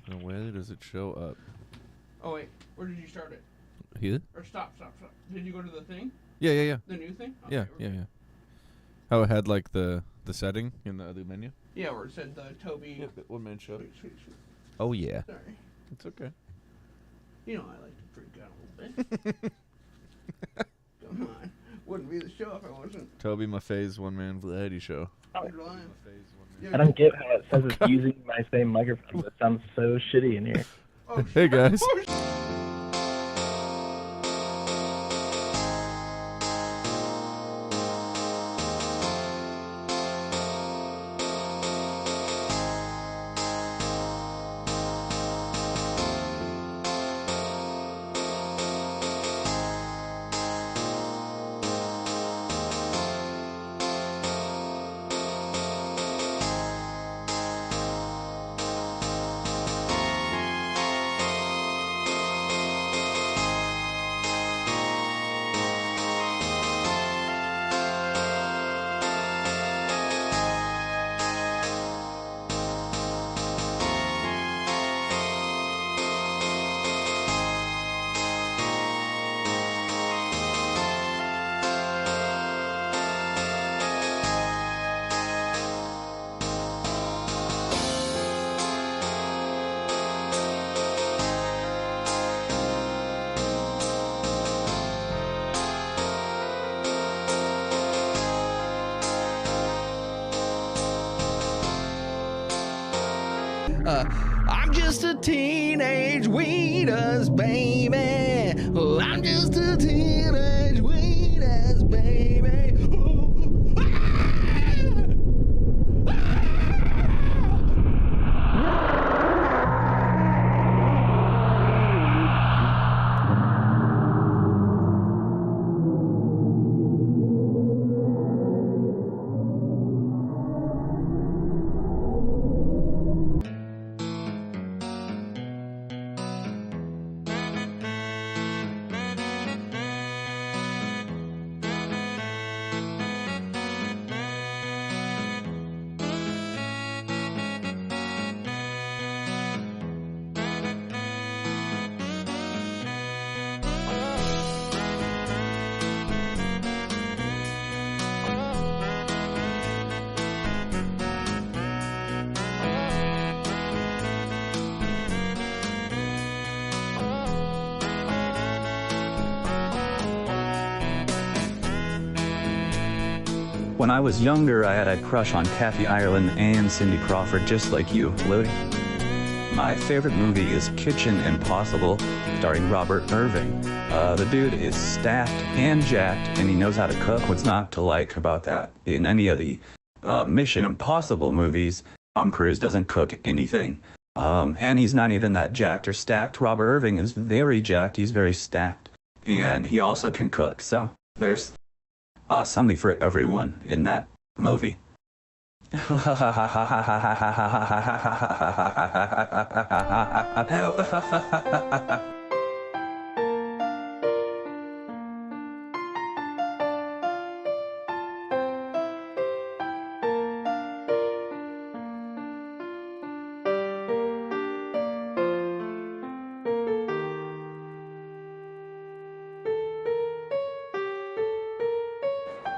And where does it show up? Oh wait, where did you start it? Here? Or stop. Did you go to the thing? Yeah. The new thing? Okay, Yeah. How it had like the setting in the other menu? Yeah, where it said the Toby. Yeah, 1 man show. Sweet. Oh yeah. Sorry. It's okay. You know I like to freak out a little bit. Come on. Wouldn't be the show if I wasn't. Toby Maffei's 1 man variety show. I don't get how it says it's using my same microphone, but it sounds so shitty in here. Oh, Hey guys. I'm just a teenage weedus, baby. Oh, I'm just a teenage weedus, baby. Ooh, When I was younger, I had a crush on Kathy Ireland and Cindy Crawford, just like you, Louie. My favorite movie is Kitchen Impossible, starring Robert Irving. The dude is stacked and jacked, and he knows how to cook. What's not to like about that? In any of the Mission Impossible movies, Tom Cruise doesn't cook anything. And he's not even that jacked or stacked. Robert Irving is very jacked, he's very stacked. And he also can cook, so there's something for everyone in that movie.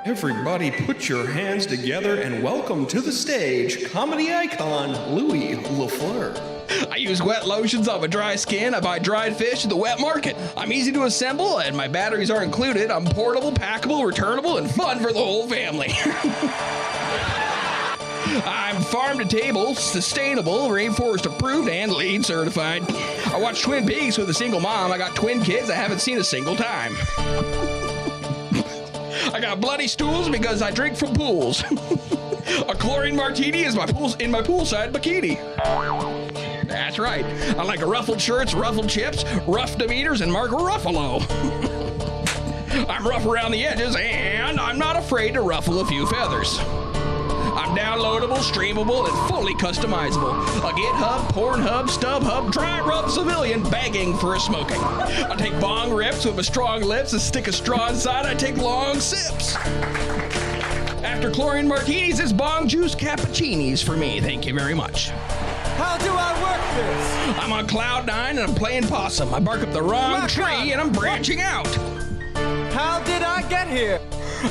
Everybody put your hands together and welcome to the stage, comedy icon, Louie LaFleur. I use wet lotions on my dry skin. I buy dried fish at the wet market. I'm easy to assemble and my batteries are included. I'm portable, packable, returnable, and fun for the whole family. I'm farm to table, sustainable, rainforest approved, and LEED certified. I watch Twin Peaks with a single mom. I got twin kids I haven't seen a single time. I got bloody stools because I drink from pools. A chlorine martini is in my poolside bikini. That's right. I like ruffled shirts, ruffled chips, rough demeanors, and Mark Ruffalo. I'm rough around the edges, and I'm not afraid to ruffle a few feathers. I'm downloadable, streamable, and fully customizable. A GitHub, Pornhub, StubHub, dry rub civilian begging for a smoking. I take bong rips with my strong lips and stick a straw inside. I take long sips. After chlorine martinis, it's bong juice cappuccinis for me. Thank you very much. How do I work this? I'm on cloud 9 and I'm playing possum. I bark up the wrong tree and I'm branching out. How did I get here?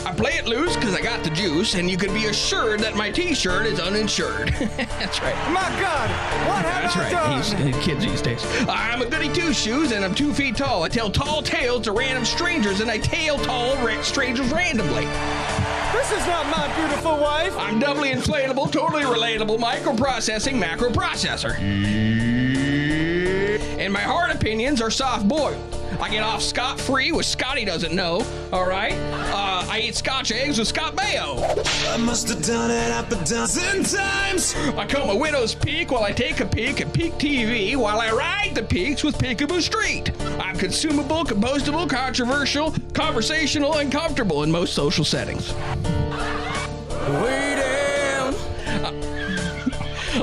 I play it loose because I got the juice, and you can be assured that my t-shirt is uninsured. That's right. My God, what have I done? That's right. Kids these days. I'm a goody two-shoes, and I'm 2 feet tall. I tell tall tales to random strangers, and I tail tall strangers randomly. This is not my beautiful wife. I'm doubly inflatable, totally relatable, microprocessing macro processor. And my hard opinions are soft-boiled. I get off scot-free with Scotty doesn't know, all right? I eat Scotch eggs with Scott Mayo. I must have done it up a dozen times. I comb a widow's peak while I take a peek at Peak TV while I ride the peaks with Peekaboo Street. I'm consumable, compostable, controversial, conversational, and comfortable in most social settings.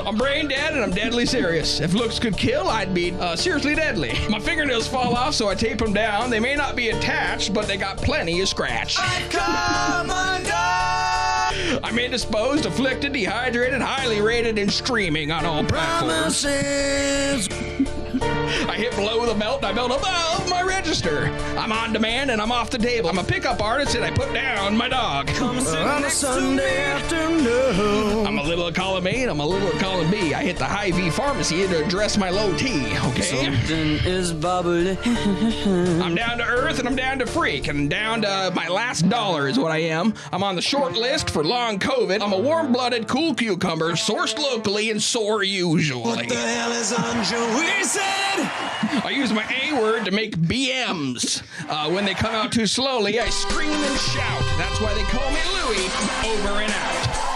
I'm brain dead and I'm deadly serious. If looks could kill, I'd be seriously deadly. My fingernails fall off, so I tape them down. They may not be attached, but they got plenty of scratch. I'm indisposed, afflicted, dehydrated, highly rated, and streaming on all platforms. I hit below the belt and I melt above my register. I'm on demand and I'm off the table. I'm a pickup artist and I put down my dog. On a Sunday afternoon. I'm a little column A and I'm a little column B. I hit the high V pharmacy to address my low T, okay? Something is bubbling. I'm down to earth and I'm down to freak and down to my last dollar is what I am. I'm on the short list for long COVID. I'm a warm-blooded, cool cucumber, sourced locally and sore usually. What the hell is on Joey said? I use my A word to make BMs. When they come out too slowly, I scream and shout. That's why they call me Louie, over and out.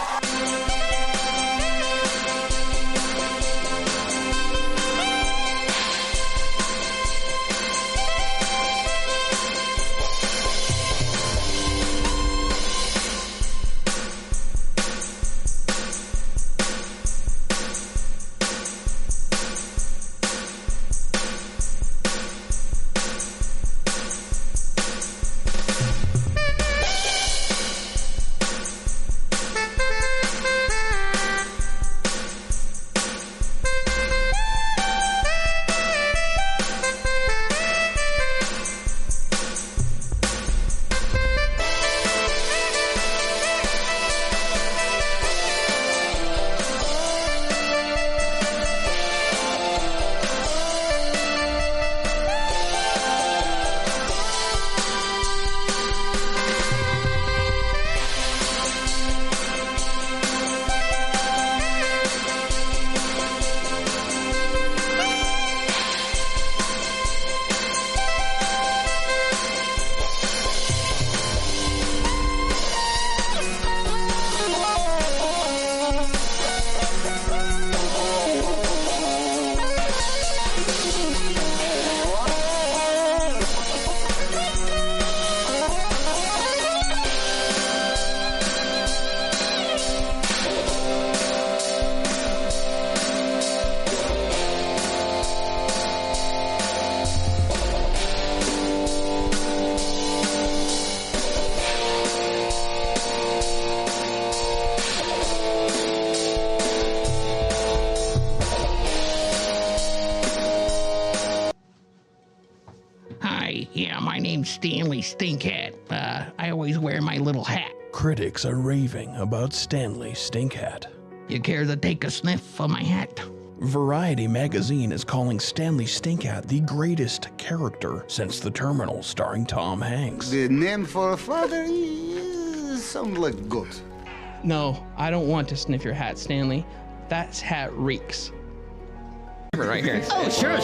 Yeah, my name's Stanley Stinkhat. I always wear my little hat. Critics are raving about Stanley Stinkhat. You care to take a sniff of my hat? Variety magazine is calling Stanley Stinkhat the greatest character since The Terminal starring Tom Hanks. The name for a father sounds like good. No, I don't want to sniff your hat, Stanley. That hat reeks. Right here. Oh, sure.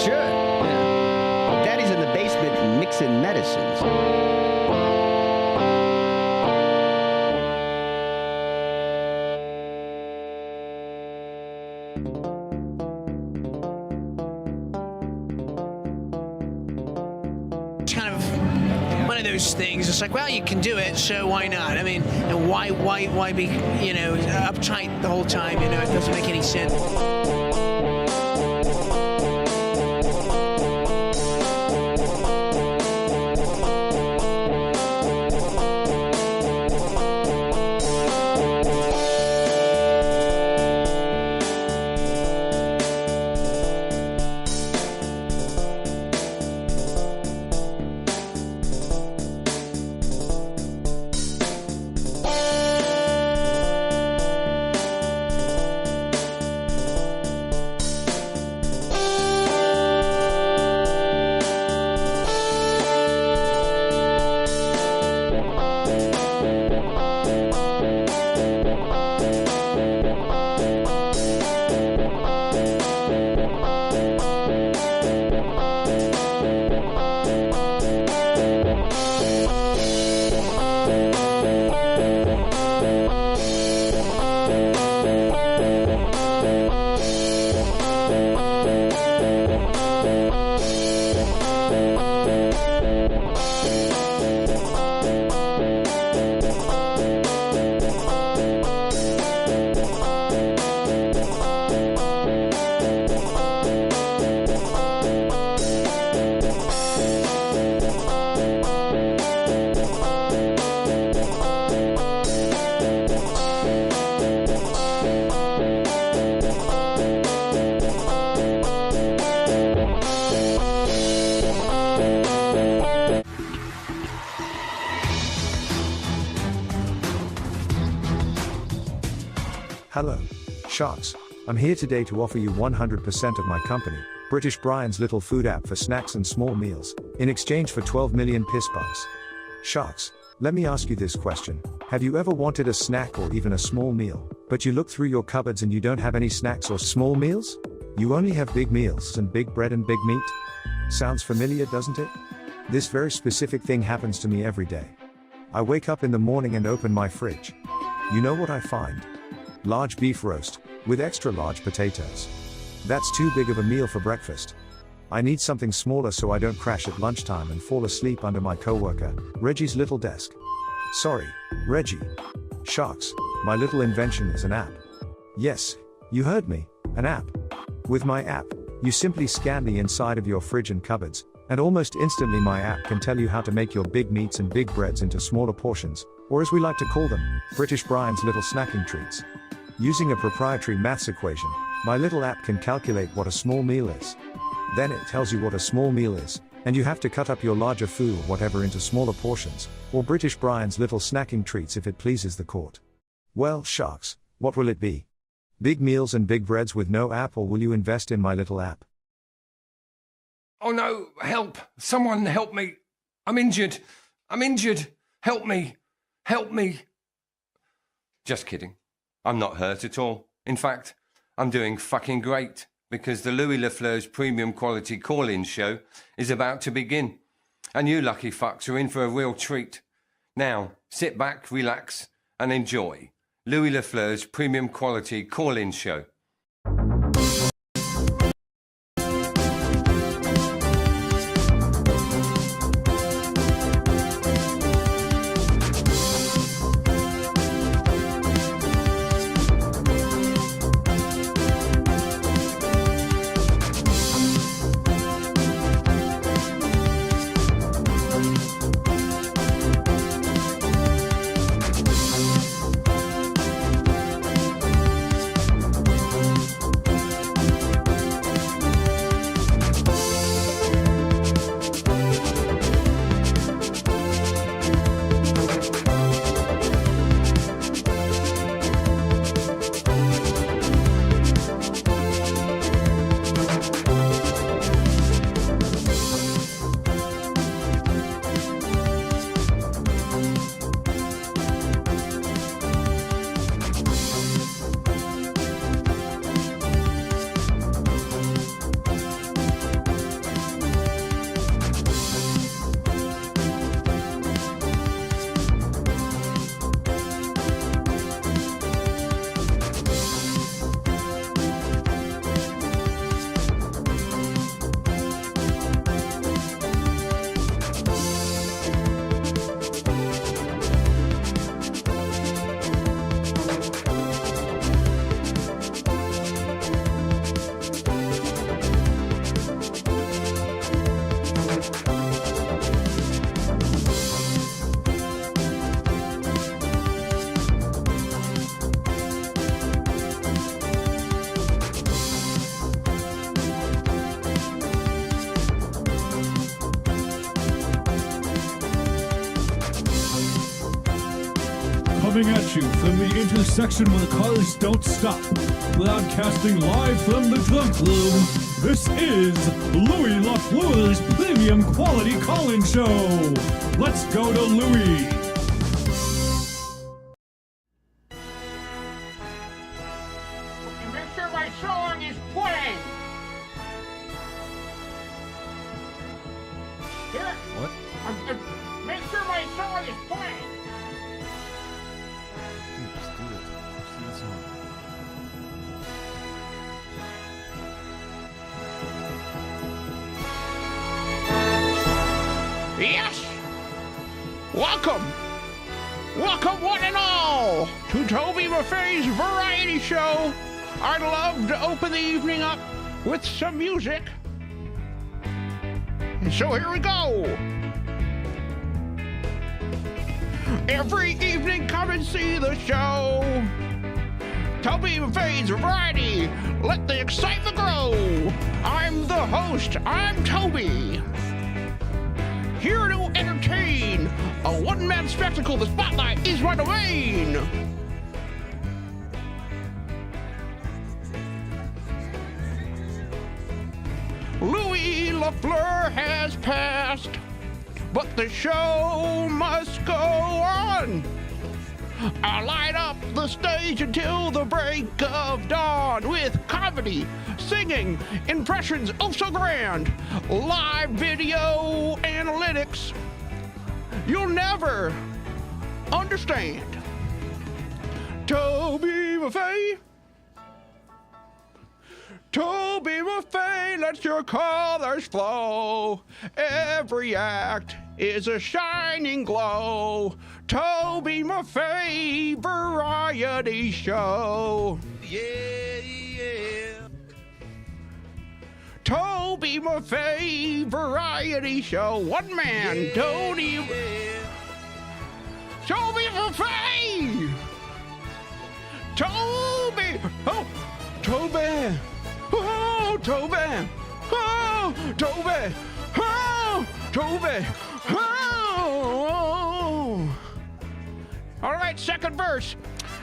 Daddy's in the basement mixing medicines. It's kind of one of those things. It's like, well, you can do it, so why not? I mean, why be, uptight the whole time? It doesn't make any sense. Hello, Sharks. I'm here today to offer you 100% of my company, British Brian's little food app for snacks and small meals, in exchange for 12 million piss bucks. Sharks, let me ask you this question. Have you ever wanted a snack or even a small meal, but you look through your cupboards and you don't have any snacks or small meals? You only have big meals and big bread and big meat? Sounds familiar, doesn't it? This very specific thing happens to me every day. I wake up in the morning and open my fridge. You know what I find? Large beef roast, with extra large potatoes. That's too big of a meal for breakfast. I need something smaller so I don't crash at lunchtime and fall asleep under my coworker, Reggie's little desk. Sorry, Reggie. Sharks, my little invention is an app. Yes, you heard me, an app. With my app, you simply scan the inside of your fridge and cupboards, and almost instantly my app can tell you how to make your big meats and big breads into smaller portions, or as we like to call them, British Brian's little snacking treats. Using a proprietary maths equation, my little app can calculate what a small meal is. Then it tells you what a small meal is, and you have to cut up your larger food or whatever into smaller portions, or British Brian's little snacking treats if it pleases the court. Well, Sharks, what will it be? Big meals and big breads with no app, or will you invest in my little app? Oh no, help! Someone help me! I'm injured! I'm injured! Help me! Help me! Just kidding. I'm not hurt at all. In fact, I'm doing fucking great, because the Louie LaFleur's premium quality call-in show is about to begin. And you lucky fucks are in for a real treat. Now, sit back, relax, and enjoy Louie LaFleur's premium quality call-in show. Coming at you from the intersection where the cars don't stop. Broadcasting live from the trunk room, this is Louie LaFleur's premium quality call-in show. Let's go to Louie. Make sure my song is playing. Here. What? Make sure my song is playing. Just do it. Just do the song. Yes! Welcome! Welcome one and all to Toby Buffet's variety show. I'd love to open the evening up with some music. And so here we go. Every evening come and see the show. Toby Buffet's variety. Let the excitement grow. I'm the host. I'm Toby. Here to entertain, a one-man spectacle. The spotlight is my domain. Louie LaFleur has passed, but the show must go on. I light up the stage until the break of dawn with comedy, singing, impressions oh so grand, live video analytics you'll never understand. Toby Maffei, Toby Maffei, let your colors flow. Every act is a shining glow. Toby Maffei variety show. Yeah, yeah. Toby Maffei variety show. One man, Toby. Toby Maffei. Toby. Oh, Toby. Oh, Toby. Oh, Toby. Oh, Toby. Oh. All right, second verse.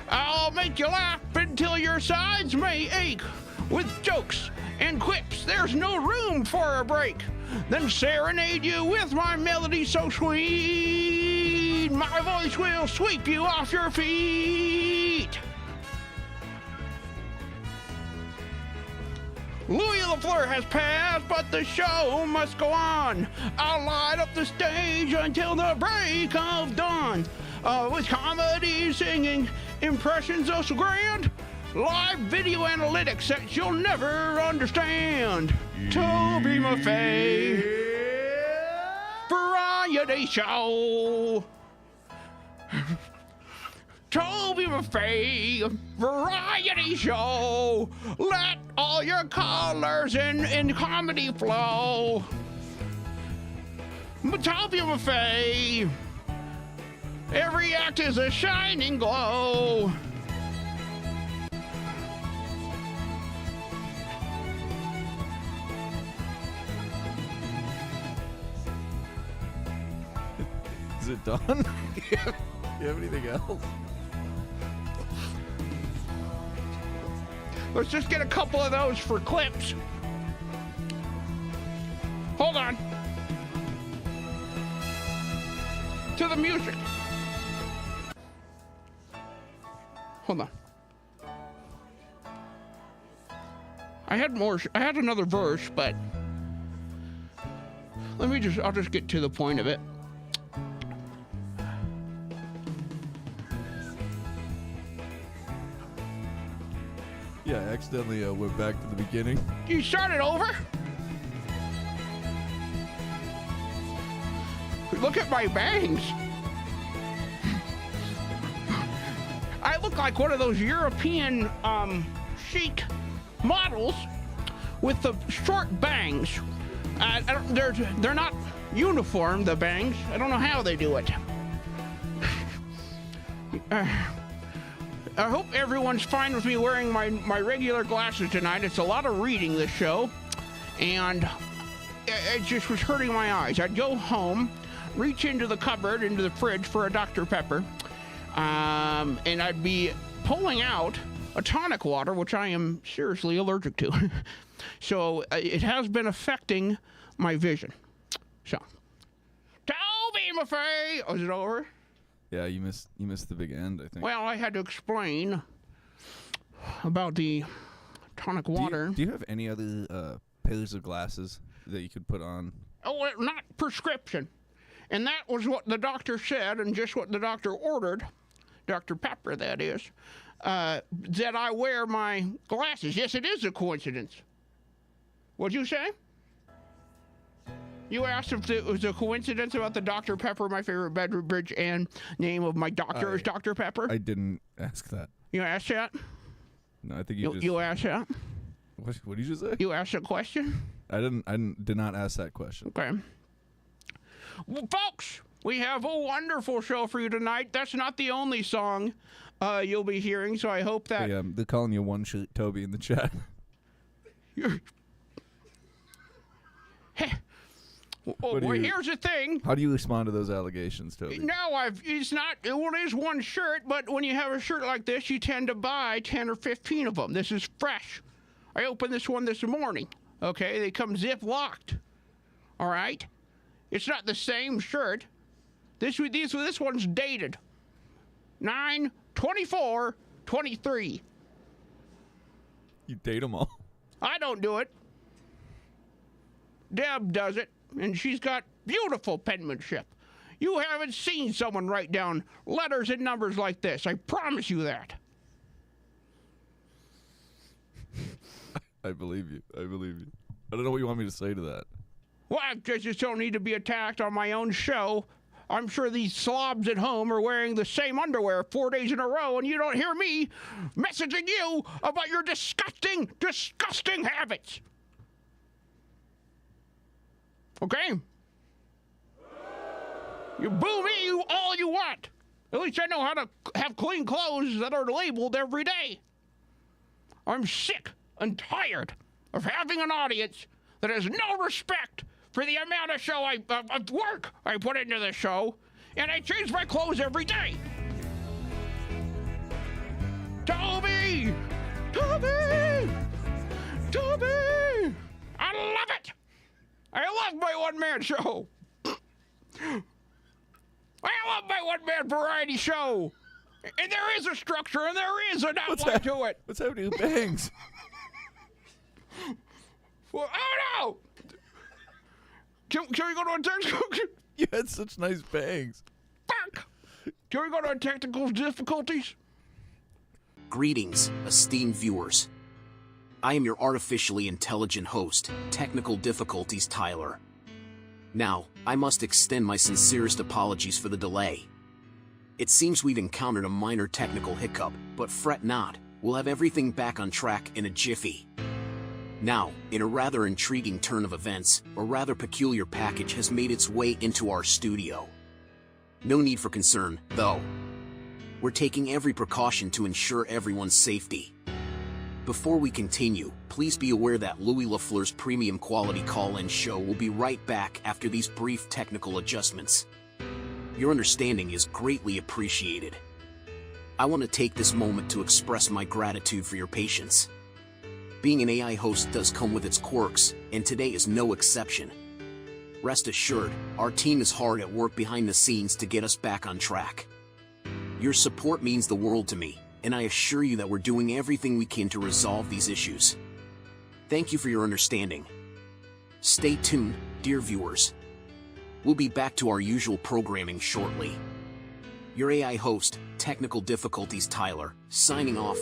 I'll make you laugh until your sides may ache with jokes and quips. There's no room for a break. Then serenade you with my melody so sweet. My voice will sweep you off your feet. Louie LaFleur has passed, but the show must go on. I'll light up the stage until the break of dawn. With comedy, singing, impressions oh so grand, live video analytics that you'll never understand. Toby Maffei variety show. Toby Maffei variety show. Let all your colors in comedy flow. Toby Maffei, every act is a shining glow. Is it done? Do you have anything else? Let's just get a couple of those for clips. Hold on. To the music. Hold on. I had another verse, but I'll just get to the point of it. Yeah, I accidentally went back to the beginning. You started over? Look at my bangs. I look like one of those European chic models with the short bangs. They're not uniform, the bangs. I don't know how they do it. I hope everyone's fine with me wearing my regular glasses tonight. It's a lot of reading this show, and it just was hurting my eyes. I'd go home, reach into the cupboard, into the fridge for a Dr. Pepper, and I'd be pulling out a tonic water, which I am seriously allergic to. So it has been affecting my vision. So, Toby Maffei, oh, is it over? Yeah, you missed the big end, I think. Well, I had to explain about the tonic water. Do you have any other pairs of glasses that you could put on? Oh, not prescription. And that was what the doctor said, and just what the doctor ordered, Dr. Pepper, that is, that I wear my glasses. Yes, it is a coincidence. What'd you say? You asked if it was a coincidence about the Dr. Pepper, my favorite beverage, and name of my doctor is Dr. Pepper? I didn't ask that. You asked that? No, I think you asked that? What did you just say? You asked a question? I did not ask that question. Okay. Well, folks, we have a wonderful show for you tonight. That's not the only song you'll be hearing, so I hope that... Hey, they're calling you one shirt Toby in the chat. Well, here's the thing. How do you respond to those allegations, Toby? No, it's not. Well, it is one shirt, but when you have a shirt like this, you tend to buy 10 or 15 of them. This is fresh. I opened this one this morning. Okay, they come zip locked. All right, it's not the same shirt. This one's dated. 9/24/23. You date them all. I don't do it. Deb does it, and she's got beautiful penmanship. You haven't seen someone write down letters and numbers like this. I promise you that. I believe you. I believe you. I don't know what you want me to say to that. Well, I just don't need to be attacked on my own show. I'm sure these slobs at home are wearing the same underwear 4 days in a row, and you don't hear me messaging you about your disgusting, disgusting habits. Okay? You boo me all you want. At least I know how to have clean clothes that are labeled every day. I'm sick and tired of having an audience that has no respect for the amount of of work I put into the show, and I change my clothes every day. Toby! Toby! Toby! I love it! I love my one-man show! I love my one-man variety show! And there is a structure, and there is an outline to it! What's happening to Bangs? Well, oh no! Can we go to a technical? You had such nice bangs. Fuck! Can we go to technical difficulties? Greetings, esteemed viewers. I am your artificially intelligent host, Technical Difficulties Tyler. Now, I must extend my sincerest apologies for the delay. It seems we've encountered a minor technical hiccup, but fret not, we'll have everything back on track in a jiffy. Now, in a rather intriguing turn of events, a rather peculiar package has made its way into our studio. No need for concern, though. We're taking every precaution to ensure everyone's safety. Before we continue, please be aware that Louie LaFleur's premium quality call-in show will be right back after these brief technical adjustments. Your understanding is greatly appreciated. I want to take this moment to express my gratitude for your patience. Being an AI host does come with its quirks, and today is no exception. Rest assured, our team is hard at work behind the scenes to get us back on track. Your support means the world to me, and I assure you that we're doing everything we can to resolve these issues. Thank you for your understanding. Stay tuned, dear viewers. We'll be back to our usual programming shortly. Your AI host, Technical Difficulties Tyler, signing off.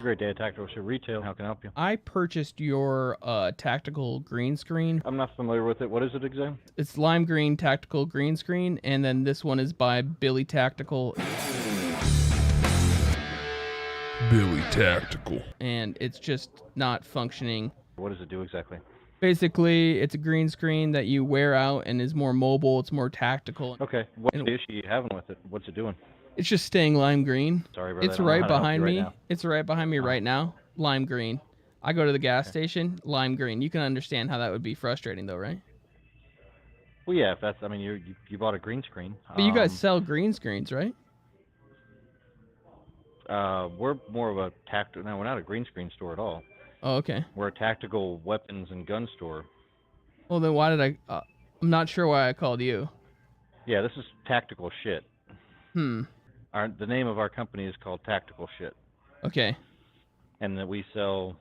Great day at Tactical Show Retail. How can I help you? I purchased your tactical green screen. I'm not familiar with it. What is it exactly? It's lime green tactical green screen, and then this one is by Billy Tactical. Billy Tactical. And it's just not functioning. What does it do exactly? Basically, it's a green screen that you wear out and is more mobile. It's more tactical. Okay. What's the issue you having with it? What's it doing? It's just staying lime green. Sorry, brother. It's right behind me. It's right behind me right now. Lime green. I go to the gas station, lime green. You can understand how that would be frustrating, though, right? Well, yeah. If that's, I mean, you bought a green screen. But you guys sell green screens, right? We're more of a tactical. No, we're not a green screen store at all. Oh, okay. We're a tactical weapons and gun store. Well, then why did I? I'm not sure why I called you. Yeah, this is tactical shit. The name of our company is called Tactical Shit. Okay. And that we sell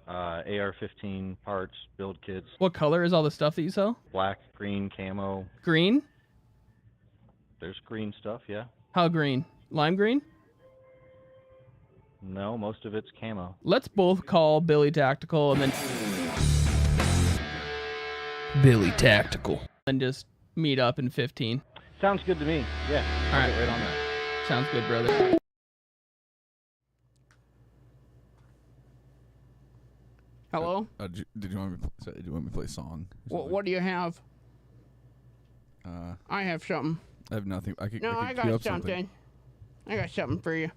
AR-15 parts, build kits. What color is all the stuff that you sell? Black, green, camo. Green? There's green stuff, yeah. How green? Lime green? No, most of it's camo. Let's both call Billy Tactical and then Billy Tactical. And just meet up in 15. Sounds good to me. Yeah. All right. Right on that. Sounds good, brother. Hello? Did you want me to play a song? What do you have? I have something. I have nothing. I got something. I got something for you.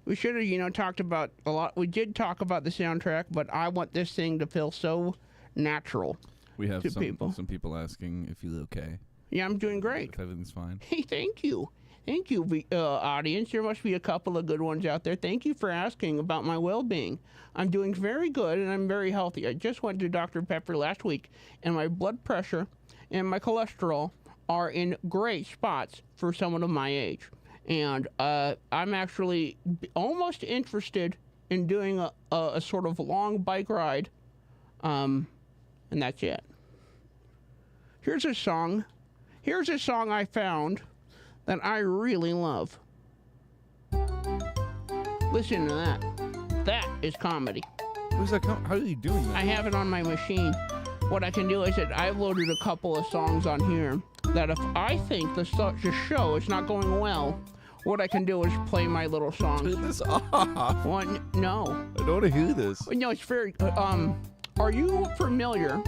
We should have, talked about a lot. We did talk about the soundtrack, but I want this thing to feel so natural. We have some people asking if you're okay. Yeah, I'm doing great. If everything's fine. Hey, thank you. Thank you, audience. There must be a couple of good ones out there. Thank you for asking about my well-being. I'm doing very good, and I'm very healthy. I just went to Dr. Pepper last week, and my blood pressure and my cholesterol are in great spots for someone of my age. And I'm actually almost interested in doing a sort of long bike ride, and that's it. Here's a song I found that I really love. Listen to that. That is comedy. Where's that how are you doing that? I have it on my machine. What I can do is that I've loaded a couple of songs on here that if I think the show is not going well, what I can do is play my little song. Turn this off. One, no. I don't want to hear this. No, it's very. Are you familiar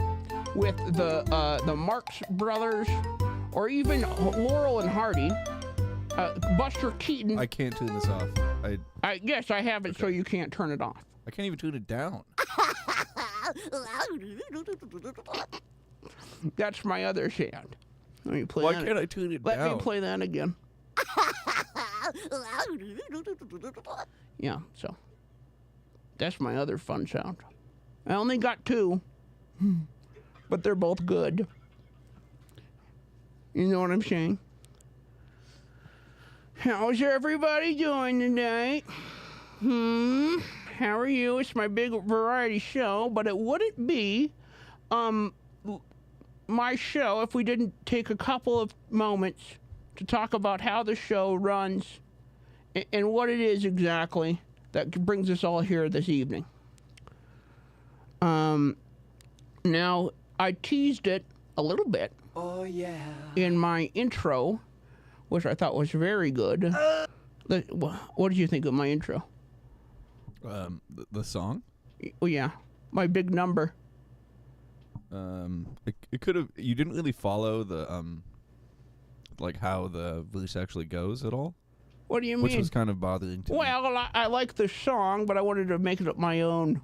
with the Marx Brothers, or even Laurel and Hardy, Buster Keaton? I can't turn this off. Yes, I have it, so you can't turn it off. I can't even turn it down. That's my other sound. Let me play. Why can't I turn it down? Let me play that again. Yeah, so that's my other fun sound. I only got 2, but they're both good. You know what I'm saying? How's everybody doing tonight? How are you? It's my big variety show, but it wouldn't be my show if we didn't take a couple of moments to talk about how the show runs and what it is exactly that brings us all here this evening. Now, I teased it a little bit. Oh, yeah. In my intro, which I thought was very good. What did you think of my intro? The song? Oh, yeah. My big number. It could have. You didn't really follow the like how the verse actually goes at all. What do you mean? Which was kind of bothering to me. Well, I like the song, but I wanted to make it up my own.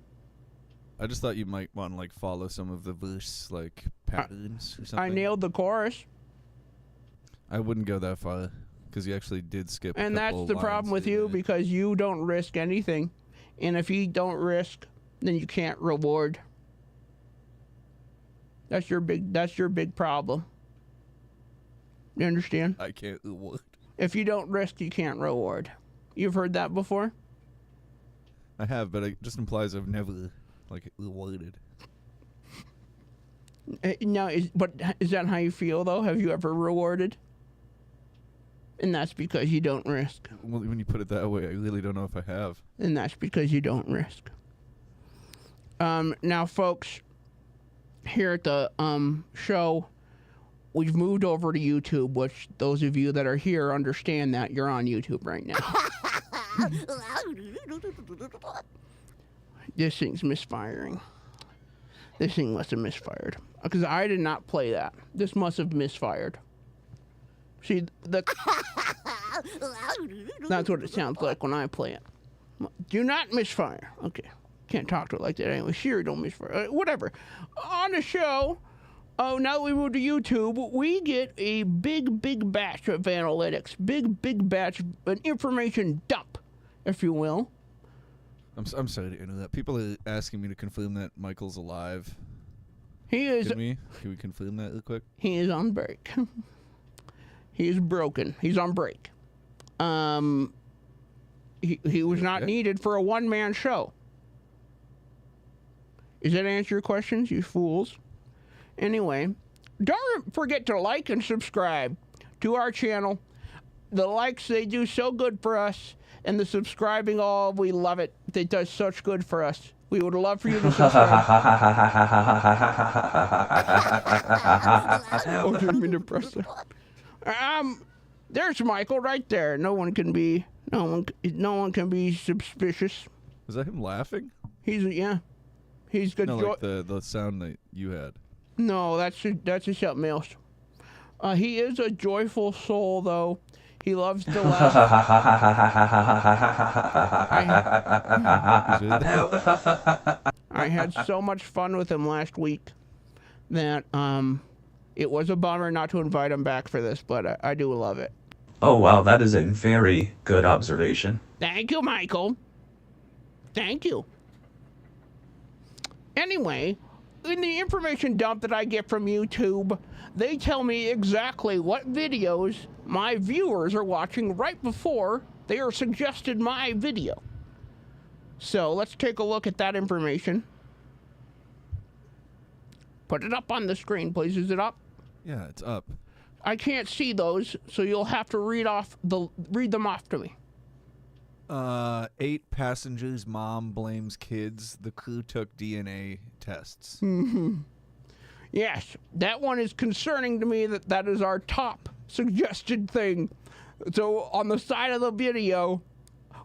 I just thought you might want to like follow some of the verse like patterns or something. I nailed the chorus. I wouldn't go that far because you actually did skip. And that's the problem with you because you don't risk anything, and if you don't risk, then you can't reward. That's your big problem. You understand? I can't reward. If you don't risk, you can't reward. You've heard that before? I have, but it just implies I've never like rewarded. No, but is that how you feel though? Have you ever rewarded? And that's because you don't risk. Well, when you put it that way, I really don't know if I have. And that's because you don't risk. Now, folks, here at the show, we've moved over to YouTube, which those of you that are here understand that you're on YouTube right now. This thing's misfiring. This thing must have misfired. Because I did not play that. This must have misfired. See, that's what it sounds like when I play it. Do not misfire. Okay. Can't talk to it like that anyway. Siri, don't misfire. Whatever. On the show, now that we moved to YouTube, we get a big batch of analytics. Big batch of an information dump, if you will. I'm sorry to interrupt. People are asking me to confirm that Michael's alive. He is. Can we confirm that real quick? He is on break. He is broken. He's on break. He was not needed for a one-man show. Does that answer your questions, you fools? Anyway, don't forget to like and subscribe to our channel. The likes, they do so good for us. And the subscribing, we love it. It does such good for us. We would love for you to subscribe. Oh, didn't mean to press that. There's Michael right there. No one can be suspicious. Was that him laughing? He's good. No, like the sound that you had. No, that's something else. He is a joyful soul, though. He loves to laugh. I had so much fun with him last week that it was a bummer not to invite him back for this, but I do love it. Oh wow, that is a very good observation. Thank you, Michael. Thank you. Anyway, in the information dump that I get from YouTube, they tell me exactly what videos my viewers are watching right before they are suggested my video. So let's take a look at that information. Put it up on the screen, please. Is it up? Yeah, it's up. I can't see those, so you'll have to read them off to me. 8 passengers, mom blames kids. The crew took DNA tests. Yes, that one is concerning to me. That is our top suggested thing. So on the side of the video,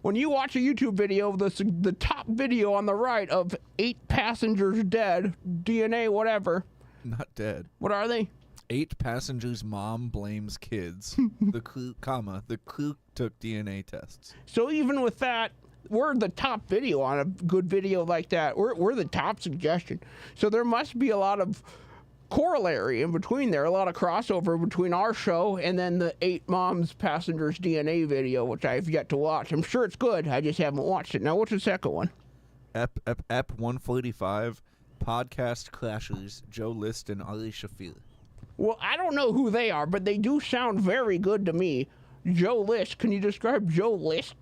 when you watch a YouTube video, the top video on the right of 8 passengers dead, DNA, whatever. Not dead. What are they? 8 passengers, mom blames kids. The crew took DNA tests. So even with that, we're the top video on a good video like that. We're the top suggestion. So there must be a lot of corollary in between there, a lot of crossover between our show and then the 8 moms passengers DNA video, which I've yet to watch. I'm sure it's good. I just haven't watched it. Now, what's the second one? Ep 145, podcast crashers, Joe List and Ali Shafir. Well, I don't know who they are, but they do sound very good to me. Joe List. Can you describe Joe List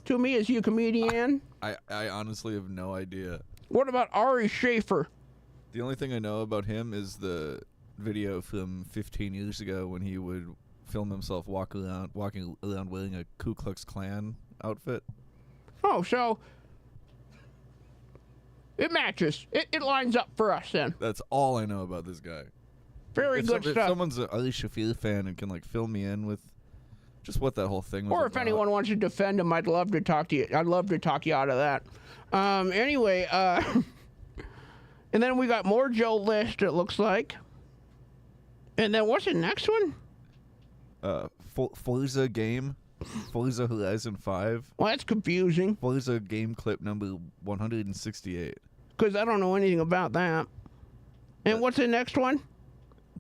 to me? Is he a comedian? I honestly have no idea. What about Ari Schaefer? The only thing I know about him is the video from 15 years ago when he would film himself walking around wearing a Ku Klux Klan outfit. Oh, so it matches. It lines up for us then. That's all I know about this guy. Very good stuff. If someone's an Ali Shafir fan and can fill me in with just what that whole thing was or if about. anyone wants to defend him, I'd love to talk to you. I'd love to talk you out of that. Anyway, and then we got more Joe List, it looks like. And then what's the next one? Forza game. Forza Horizon 5. Well, that's confusing. Forza game clip number 168. Because I don't know anything about that. And what's the next one?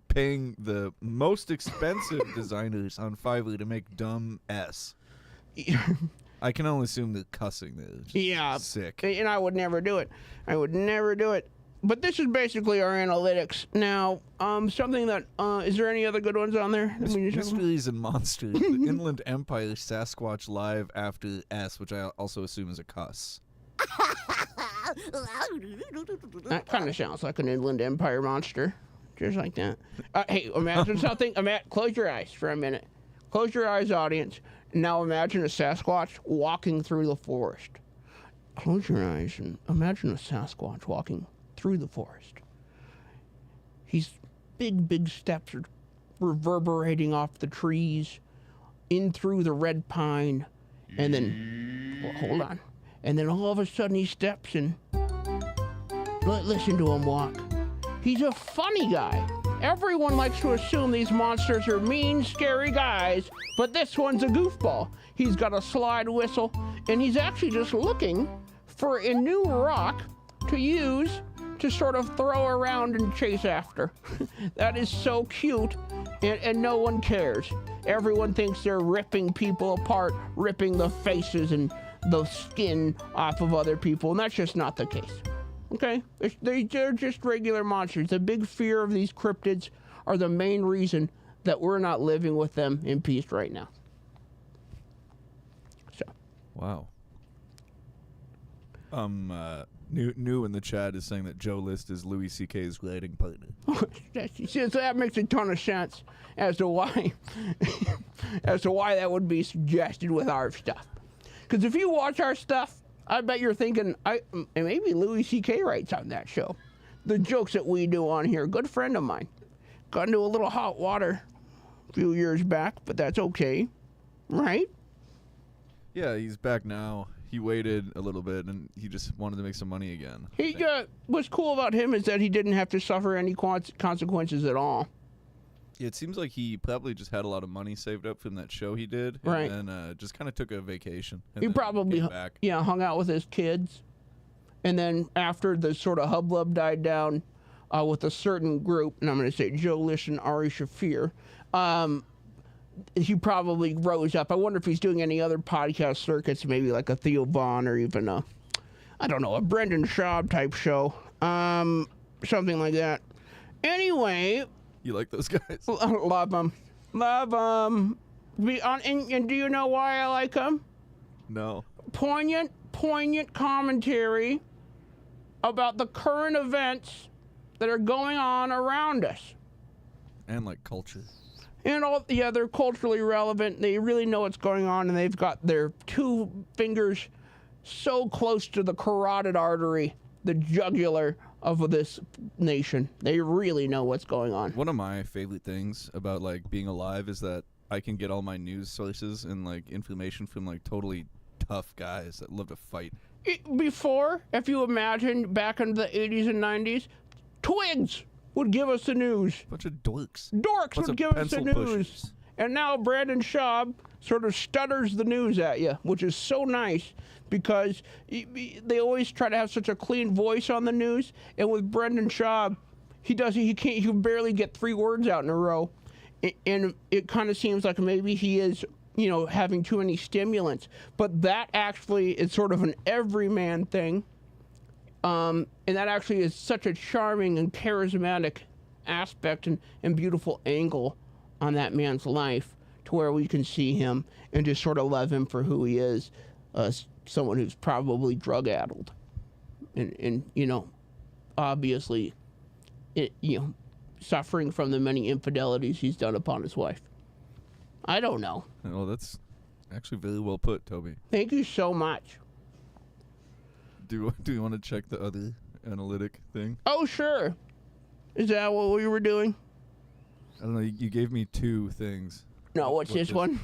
Paying the most expensive designers on Fiverr to make dumb S. I can only assume they're cussing there. Yeah. Sick. And I would never do it. I would never do it. But this is basically our analytics. Now, something that, is there any other good ones on there? Mysteries and Monsters. The Inland Empire Sasquatch Live After S, which I also assume is a cuss. That kind of sounds like an Inland Empire monster. Just like that. Hey, imagine something. Close your eyes for a minute. Close your eyes, audience. Now imagine a Sasquatch walking through the forest. Close your eyes and imagine a Sasquatch walking through the forest. His big steps are reverberating off the trees, in through the red pine, and then, well, hold on. And then all of a sudden he steps and listen to him walk. He's a funny guy. Everyone likes to assume these monsters are mean, scary guys, but this one's a goofball. He's got a slide whistle, and he's actually just looking for a new rock to use to sort of throw around and chase after. That is so cute, and no one cares. Everyone thinks they're ripping people apart, ripping the faces and the skin off of other people, and that's just not the case. Okay? They're just regular monsters. The big fear of these cryptids are the main reason that we're not living with them in peace right now. So. Wow. New in the chat is saying that Joe List is Louis C.K.'s writing partner. So that makes a ton of sense as to why that would be suggested with our stuff. Because if you watch our stuff, I bet you're thinking, maybe Louis C.K. writes on that show. The jokes that we do on here. Good friend of mine. Got into a little hot water a few years back, but that's okay. Right? Yeah, he's back now. He waited a little bit, and he just wanted to make some money again. What's cool about him is that he didn't have to suffer any consequences at all. Yeah, it seems like he probably just had a lot of money saved up from that show he did, right? And just kind of took a vacation. He probably hung out with his kids, and then after the sort of hubbub died down with a certain group, and I'm going to say Joe List and Ari Shafir, he probably rose up. I wonder if he's doing any other podcast circuits, maybe like a Theo Vaughn or even a, I don't know, a Brendan Schaub type show. Something like that. Anyway. You like those guys? Love them. Love them. And do you know why I like them? No. Poignant commentary about the current events that are going on around us. And like culture. And they're culturally relevant. They really know what's going on, and they've got their two fingers so close to the carotid artery, the jugular of this nation. They really know what's going on. One of my favorite things about like being alive is that I can get all my news sources and like information from like totally tough guys that love to fight. Before, if you imagine back in the 80s and 90s, Twigs would give us the news. Bunch of dorks. Dorks would give us the news. Pushers. And now Brendan Schaub sort of stutters the news at you, which is so nice because they always try to have such a clean voice on the news. And with Brendan Schaub, he can barely get 3 words out in a row. And it kind of seems like maybe he is, having too many stimulants. But that actually is sort of an everyman thing. And that actually is such a charming and charismatic aspect and beautiful angle on that man's life to where we can see him and just sort of love him for who he is, someone who's probably drug-addled and obviously, suffering from the many infidelities he's done upon his wife. I don't know. Well, that's actually very well put, Toby. Thank you so much. Do you want to check the other analytic thing? Oh, sure. Is that what we were doing? I don't know. You gave me 2 things. No, what's this one?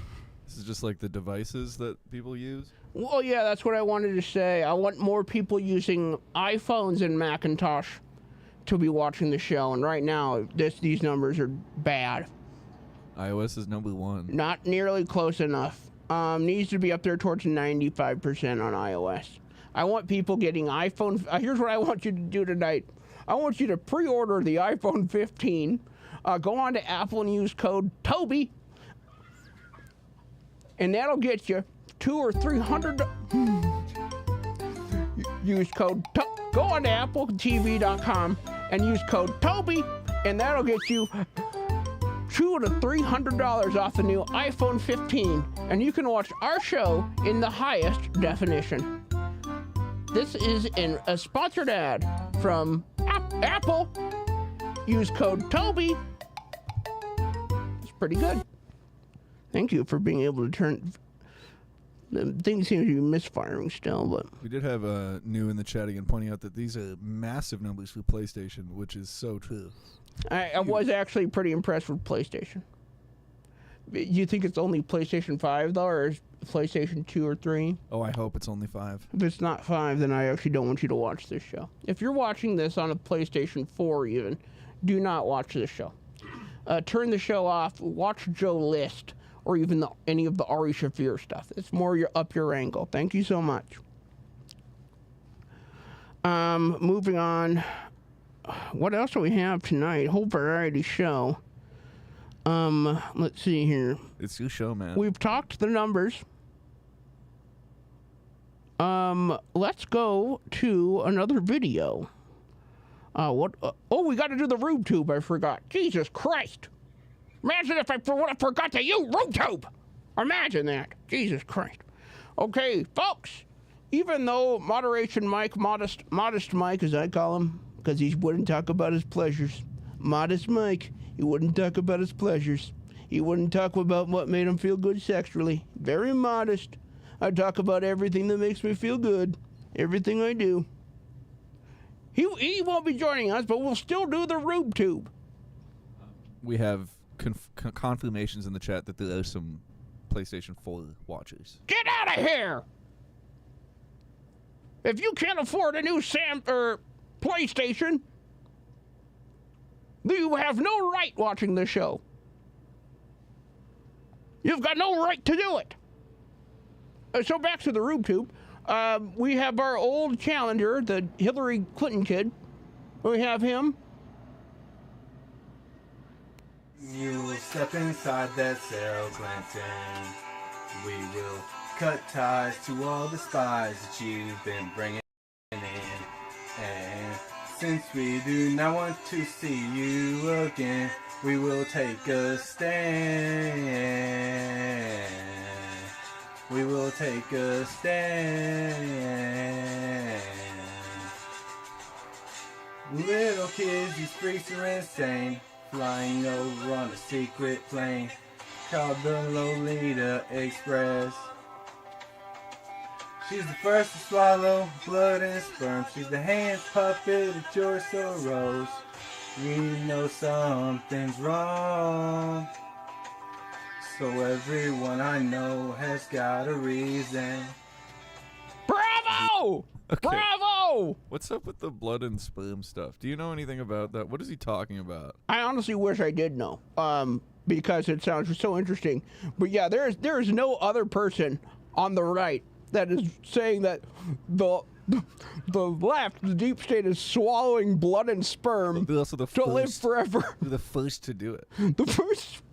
This is just like the devices that people use? Well, yeah, that's what I wanted to say. I want more people using iPhones and Macintosh to be watching the show. And right now, these numbers are bad. iOS is number 1. Not nearly close enough. Needs to be up there towards 95% on iOS. I want people getting iPhone. Here's what I want you to do tonight. I want you to pre-order the iPhone 15. Go on to Apple and use code TOBY. And that'll get you $200 or $300. Use code Go on to AppleTV.com and use code TOBY. And that'll get you $200 to $300 off the new iPhone 15. And you can watch our show in the highest definition. This is a sponsored ad from Apple. Use code TOBY. It's pretty good. Thank you for being able to turn. The thing seems to be misfiring still, but we did have new in the chat again pointing out that these are massive numbers for PlayStation, which is so true. I was actually pretty impressed with PlayStation. You think it's only PlayStation 5 though, or is PlayStation 2 or 3? Oh, I hope it's only 5. If it's not 5, then I actually don't want you to watch this show. If you're watching this on a PlayStation 4 even, do not watch this show. Turn the show off, watch Joe List, or even any of the Ari Shaffir stuff. It's more up your angle. Thank you so much. Moving on. What else do we have tonight? Whole variety show. Let's see here. It's your show, man. We've talked the numbers. Let's go to another video. We got to do the RubeTube. I forgot. Jesus Christ! Imagine if I forgot to use RubeTube. Imagine that. Jesus Christ. Okay, folks. Even though Moderation Mike, modest Mike, as I call him, because he wouldn't talk about his pleasures. Modest Mike. He wouldn't talk about his pleasures. He wouldn't talk about what made him feel good sexually. Very modest. I talk about everything that makes me feel good. Everything I do. He won't be joining us, but we'll still do the RubeTube. We have confirmations in the chat that there are some PlayStation 4 watchers. Get out of here! If you can't afford a new PlayStation, you have no right watching this show. You've got no right to do it. So back to the RubeTube. We have our old challenger, the Hillary Clinton kid. We have him. You will step inside that cell, glancing. We will cut ties to all the spies that you've been bringing in. And since we do not want to see you again, we will take a stand. We will take a stand. Little kids, these freaks are insane. Flying over on a secret plane called the Lolita Express. She's the first to swallow blood and sperm. She's the hands puppet of George Soros. We know something's wrong, so everyone I know has got a reason. Bravo! Okay. Bravo! What's up with the blood and sperm stuff? Do you know anything about that? What is he talking about? I honestly wish I did know, because it sounds so interesting. But yeah, there is no other person on the right that is saying that the left, the deep state, is swallowing blood and sperm They're also the to live forever. They're the first to do it. The first.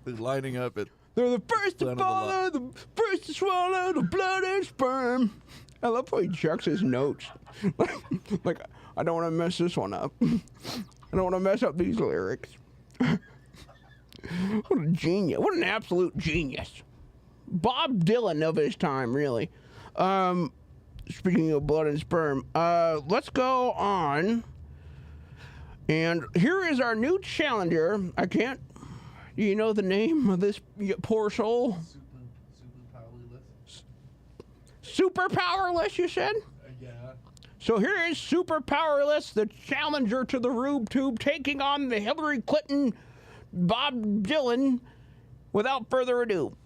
They're lining up at. They're the first to follow, the first to swallow the blood and sperm. I love how he checks his notes. Like, I don't want to mess this one up. I don't want to mess up these lyrics. What a genius. What an absolute genius. Bob Dylan of his time, really. Speaking of blood and sperm, let's go on. And here is our new challenger. I can't. Do you know the name of this poor soul? Super Powerless, you said? Yeah. So here is Super Powerless, the challenger to the Rube Tube, taking on the Hillary Clinton, Bob Dylan, without further ado.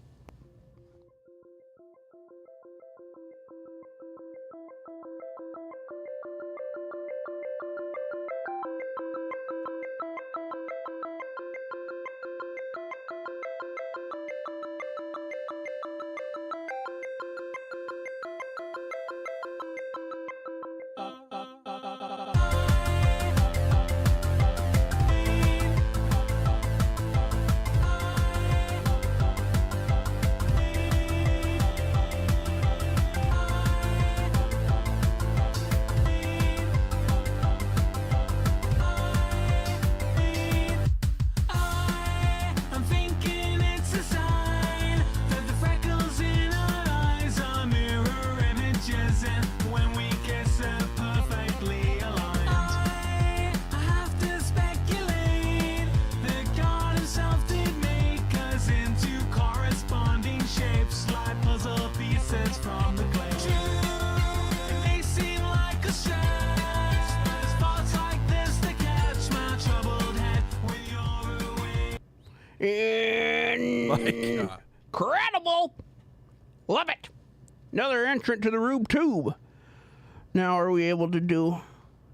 Incredible! Love it! Another entrant to the Rube Tube. Now, are we able to do...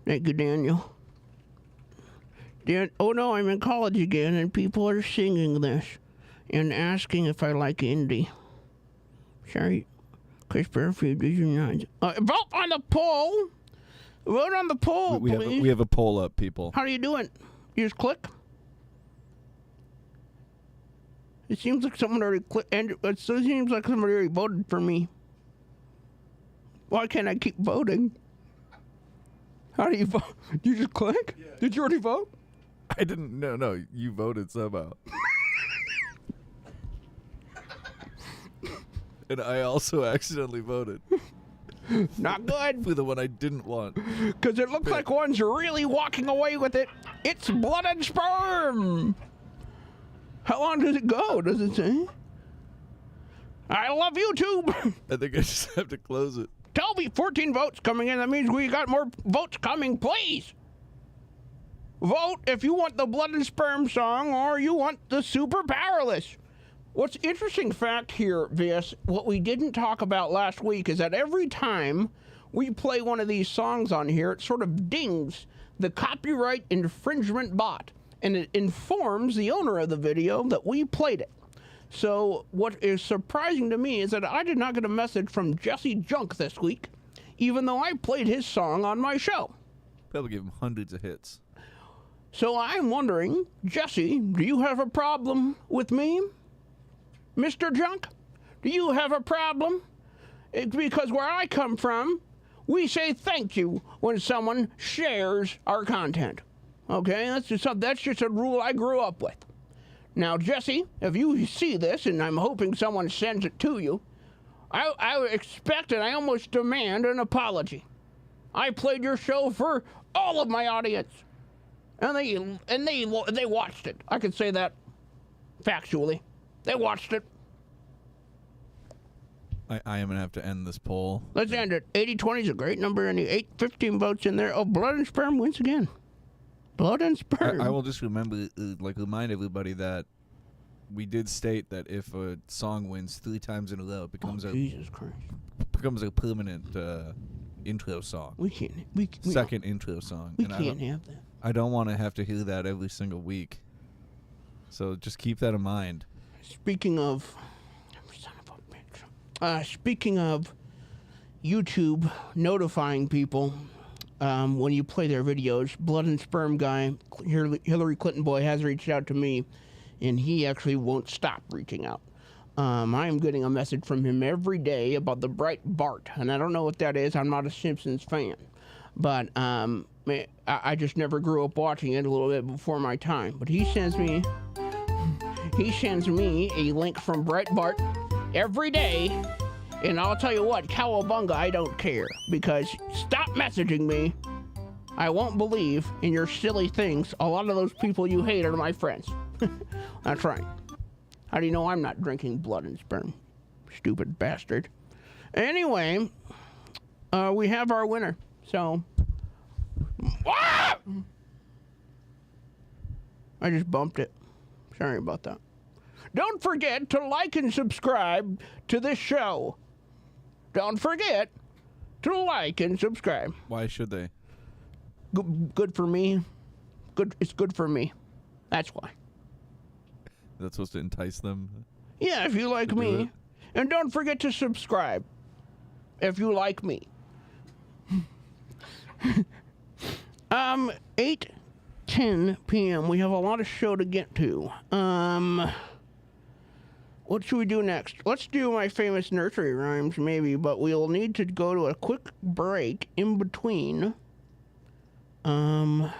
Thank you, Daniel. Oh no, I'm in college again, and people are singing this and asking if I like indie. Sorry, Chris Fairfield, did you not? Vote on the poll! Vote on the poll, please. We have a poll up, people. How do you do it? You just click? It seems like someone already clicked, and it seems like somebody already voted for me. Why can't I keep voting? How do you vote? You just click? Yeah. Did you already vote? I didn't. No, you voted somehow. And I also accidentally voted. Not good. For the one I didn't want. Because it looks like one's really walking away with it. It's blood and sperm. How long does it go? Does it say? I love YouTube. I think I just have to close it. Toby, 14 votes coming in. That means we got more votes coming. Please vote if you want the blood and sperm song or you want the Super Powerless. What's interesting fact here, Vis, what we didn't talk about last week is that every time we play one of these songs on here, it sort of dings the copyright infringement bot, and it informs the owner of the video that we played it. So what is surprising to me is that I did not get a message from Jesse Junk this week, even though I played his song on my show. Probably give him hundreds of hits. So I'm wondering, Jesse, do you have a problem with me? Mr. Junk, do you have a problem? It's because where I come from, we say thank you when someone shares our content. Okay, that's just a rule I grew up with. Now, Jesse, if you see this, and I'm hoping someone sends it to you, I expect and I almost demand an apology. I played your show for all of my audience, and they watched it. I can say that factually. They watched it. I am gonna have to end this poll. Let's end it. 80-20 is a great number, and the 15 votes in there. Oh, Blood and Sperm wins again. Blood and Sperm. I will just remind everybody that we did state that if a song wins 3 times in a row, it becomes Jesus Christ. Becomes a permanent intro song. We can't. Second intro song. We can't have that. I don't want to have to hear that every single week. So just keep that in mind. Speaking of YouTube notifying people when you play their videos, Blood and Sperm guy, Hillary Clinton boy, has reached out to me, and he actually won't stop reaching out. I am getting a message from him every day about the Bright Bart, and I don't know what that is. I'm not a Simpsons fan, but I just never grew up watching it, a little bit before my time. But he sends me a link from Bright Bart every day, and I'll tell you what, cowabunga, I don't care, because stop messaging me. I won't believe in your silly things. A lot of those people you hate are my friends. That's right. How do you know I'm not drinking blood and sperm? Stupid bastard. Anyway, we have our winner. So, I just bumped it. Sorry about that. Don't forget to like and subscribe to this show. Don't forget to like and subscribe. Why should they? Good for me. It's good for me. That's why. That's supposed to entice them? Yeah, if you like me. And don't forget to subscribe if you like me. 8:10 p.m. We have a lot of show to get to. What should we do next? Let's do my famous nursery rhymes, maybe, but we'll need to go to a quick break in between. Yeah,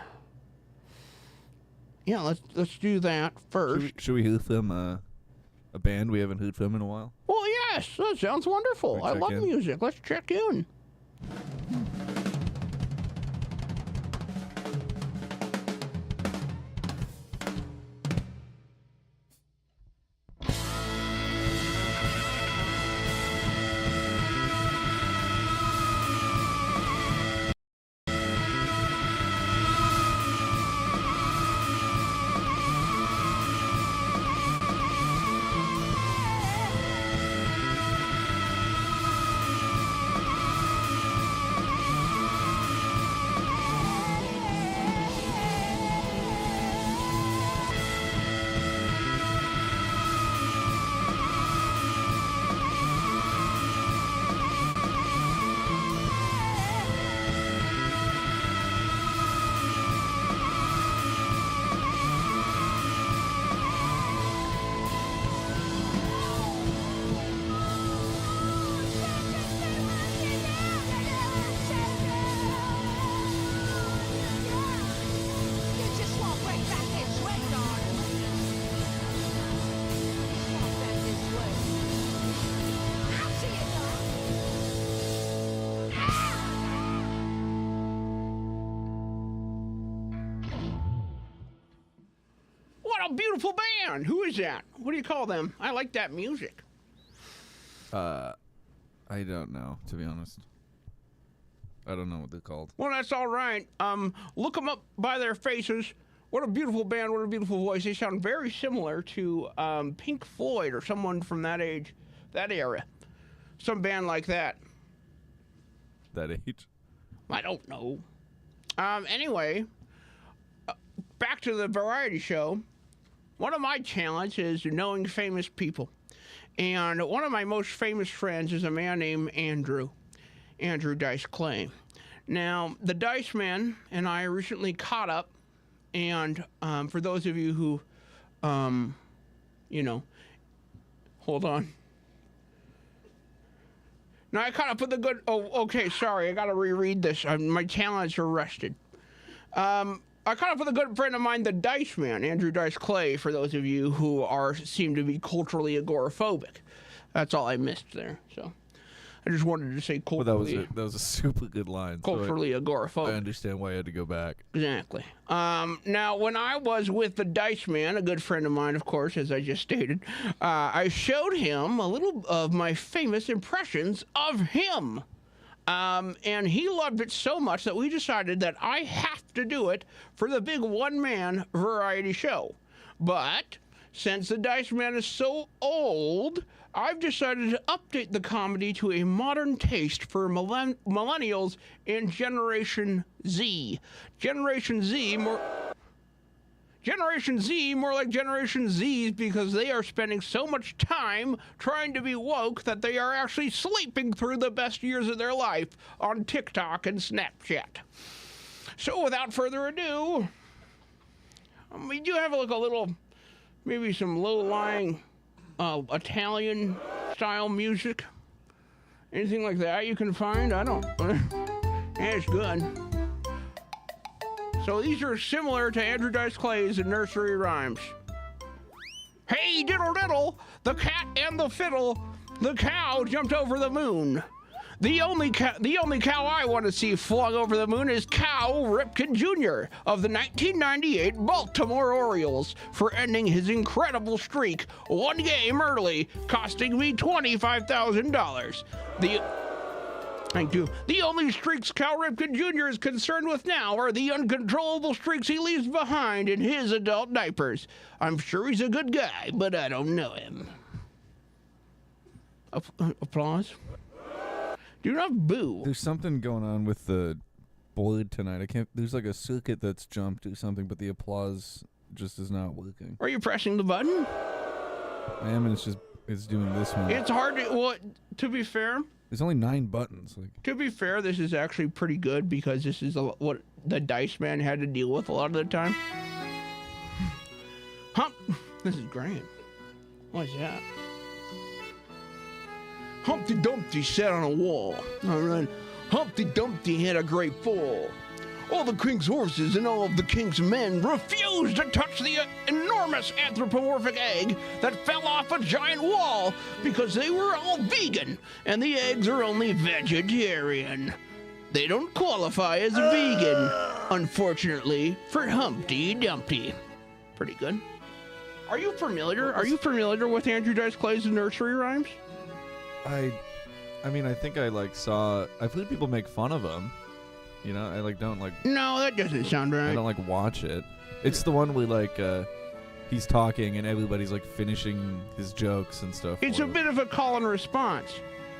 let's do that first. Should we hear from a band we haven't heard from in a while? Well, yes, that sounds wonderful. I love music. Let's check in. Beautiful band. Who is that? What do you call them? I like that music. I don't know, to be honest. I don't know what they're called. Well, that's all right. Look them up by their faces. What a beautiful band. What a beautiful voice. They sound very similar to Pink Floyd or someone from that age, that era. Some band like that. That age? I don't know. Anyway, back to the variety show. One of my challenges is knowing famous people. And one of my most famous friends is a man named Andrew Dice Clay. Now, the Dice Man and I recently caught up And for those of you who, you know, hold on. Now I caught up with the good. Oh, okay. Sorry, I got to reread this. My talents are rested. I caught up with a good friend of mine, the Dice Man, Andrew Dice Clay. For those of you who seem to be culturally agoraphobic, that's all I missed there. So I just wanted to say culturally. Well, that was a super good line. Culturally agoraphobic. I understand why I had to go back. Exactly. Now, when I was with the Dice Man, a good friend of mine, of course, as I just stated, I showed him a little of my famous impressions of him. And he loved it so much that we decided that I have to do it for the big one-man variety show. But since the Dice Man is so old, I've decided to update the comedy to a modern taste for millennials and Generation Z. Generation Z, more like Generation Z's, because they are spending so much time trying to be woke that they are actually sleeping through the best years of their life on TikTok and Snapchat. So without further ado, we do have like a little, maybe some low-lying Italian-style music. Anything like that you can find? I don't. It's good. So these are similar to Andrew Dice Clay's nursery rhymes. Hey, diddle diddle, the cat and the fiddle, the cow jumped over the moon. The only cow I want to see flung over the moon is Cal Ripken Jr. of the 1998 Baltimore Orioles for ending his incredible streak one game early, costing me $25,000. Thank you. The only streaks Cal Ripken Jr. is concerned with now are the uncontrollable streaks he leaves behind in his adult diapers. I'm sure he's a good guy, but I don't know him. Applause? Do not boo. There's something going on with the board tonight. I can't. There's like a circuit that's jumped or something, but the applause just is not working. Are you pressing the button? I am, and it's doing this one. It's hard to. Well, to be fair. There's only 9 buttons. To be fair, this is actually pretty good because this is what the Dice Man had to deal with a lot of the time. This is great. What's that? Humpty Dumpty sat on a wall. All right. Humpty Dumpty had a great fall. All the king's horses and all of the king's men refused to touch the enormous anthropomorphic egg that fell off a giant wall because they were all vegan and the eggs are only vegetarian. They don't qualify as vegan, unfortunately, for Humpty Dumpty. Pretty good. Are you familiar? Are you familiar with Andrew Dice Clay's nursery rhymes? I mean, I think I saw. I've heard people make fun of him. You know, I don't like. No, that doesn't sound right. I don't watch it. It's the one where he's talking and everybody's finishing his jokes and stuff. It's a bit of a call and response.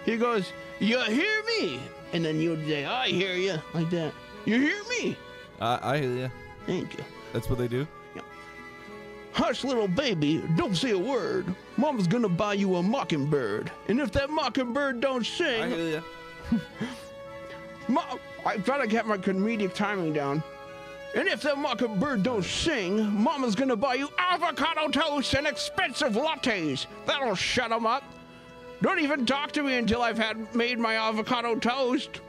He goes, "You hear me?" And then you would say, "I hear you," like that. You hear me? I hear you. Thank you. That's what they do? Yeah. Hush, little baby, don't say a word. Mama's gonna buy you a mockingbird. And if that mockingbird don't sing... I hear you. I thought I kept my comedic timing down. And if that mockingbird don't sing, Mama's gonna buy you avocado toast and expensive lattes. That'll shut 'em up. Don't even talk to me until I've made my avocado toast.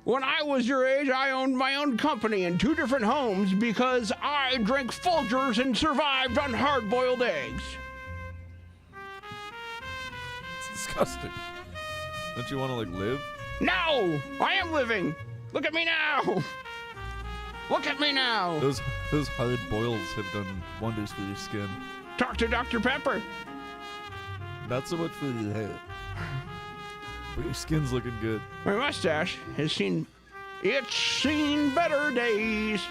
When I was your age, I owned my own company in 2 different homes because I drank Folgers and survived on hard-boiled eggs. It's disgusting. Don't you want to live? No! I am living! Look at me now! Look at me now! Those hard boils have done wonders for your skin. Talk to Dr. Pepper. Not so much for your hair. But your skin's looking good. My mustache has seen better days.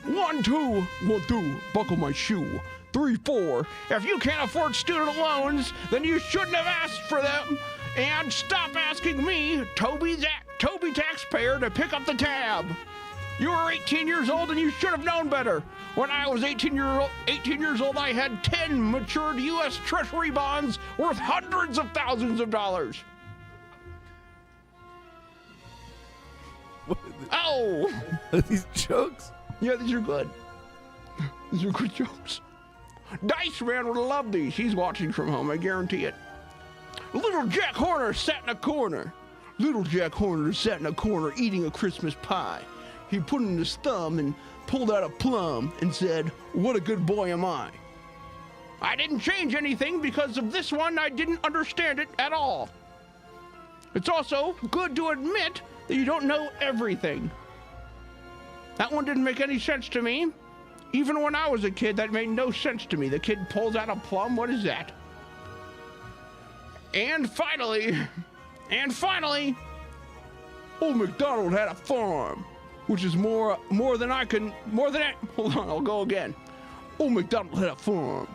1, 2, 1, 2, buckle my shoe. 3, 4. If you can't afford student loans, then you shouldn't have asked for them. And stop asking me, Toby taxpayer, to pick up the tab. You were 18 years old and you should have known better. When I was 18 years old, I had 10 matured U.S. Treasury bonds worth hundreds of thousands of dollars. What oh! Are these jokes? Yeah, these are good. These are good jokes. Dice Man would love these. He's watching from home, I guarantee it. Little Jack Horner sat in a corner. Little Jack Horner sat in a corner eating a Christmas pie. He put in his thumb and pulled out a plum and said, "What a good boy am I." I didn't change anything because of this one. I didn't understand it at all. It's also good to admit that you don't know everything. That one didn't make any sense to me. Even when I was a kid, that made no sense to me. The kid pulls out a plum. What is that? And finally, Old MacDonald had a farm, which is more than hold on, I'll go again. Old MacDonald had a farm,